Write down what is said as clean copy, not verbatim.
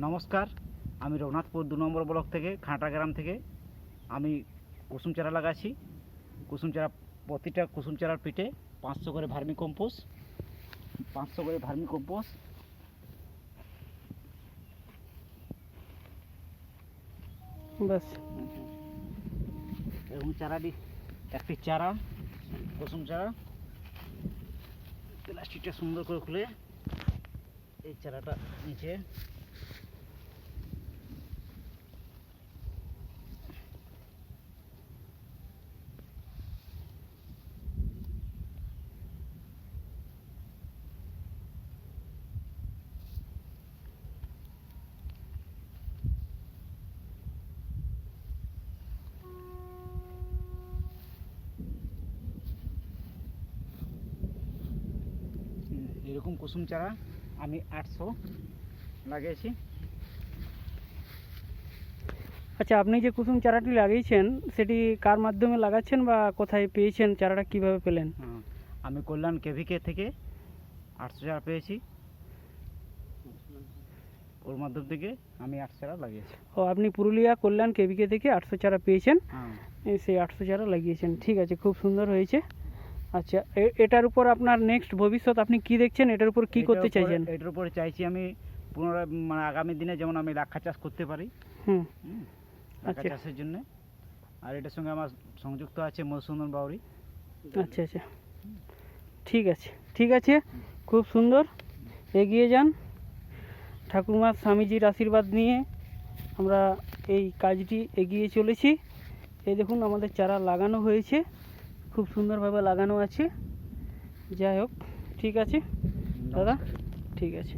নমস্কার, আমি রঘুনাথপুর 2 নম্বর ব্লক থেকে খাঁটা গ্রাম থেকে আমি কুসুম চারা লাগাচ্ছি। কুসুম চারা প্রতিটা কুসুম চারার পিঠে 500 করে ভার্মি কম্পোস্ট, 500 করে ভার্মি কম্পোস্ট, বাস। এবং চারাটি একটি চারা কুসুম চারা প্লাস্টিকটা সুন্দর করে খুলে এই চারাটা নিচে এরকম কুসুম চারা আমি 800 লাগিয়েছি। আচ্ছা, আপনি যে কুসুম চারাটি লাগিয়েছেন সেটি কার মাধ্যমে লাগাচ্ছেন বা কোথায় পেয়েছেন, চারাটা কিভাবে পেলেন? আমি কল্যাণ কেভিকে থেকে 800 চারা পেয়েছি, ওর মাধ্যম থেকে আমি 800 চারা লাগিয়েছি। ও, আপনি পুরুলিয়া কল্যাণ কেভিকে থেকে 800 চারা পেয়েছেন, হ্যাঁ, সেই 800 চারা লাগিয়েছেন। ঠিক আছে, খুব সুন্দর হয়েছে। আচ্ছা, এটার উপর আপনার নেক্সট ভবিষ্যৎ আপনি কি দেখছেন, এটার উপর কি করতে চাইছেন? এটার উপরে চাইছি আমি পুনরায় মানে আগামী দিনে যেমন আমি লাক্ষা চাষ করতে পারি, লাক্ষা আচ্ছা চাষের জন্য। আর এটার সঙ্গে আমার সংযুক্ত আছে মধুসূদন বাউরি। আচ্ছা আচ্ছা, ঠিক আছে ঠিক আছে, খুব সুন্দর, এগিয়ে যান। ঠাকুরমা স্বামীজির আশীর্বাদ নিয়ে আমরা এই কাজটি এগিয়ে চলেছি। এই দেখুন, আমাদের চারা লাগানো হয়েছে, খুব সুন্দরভাবে লাগানো আছে। যাই হোক, ঠিক আছে দাদা, ঠিক আছে।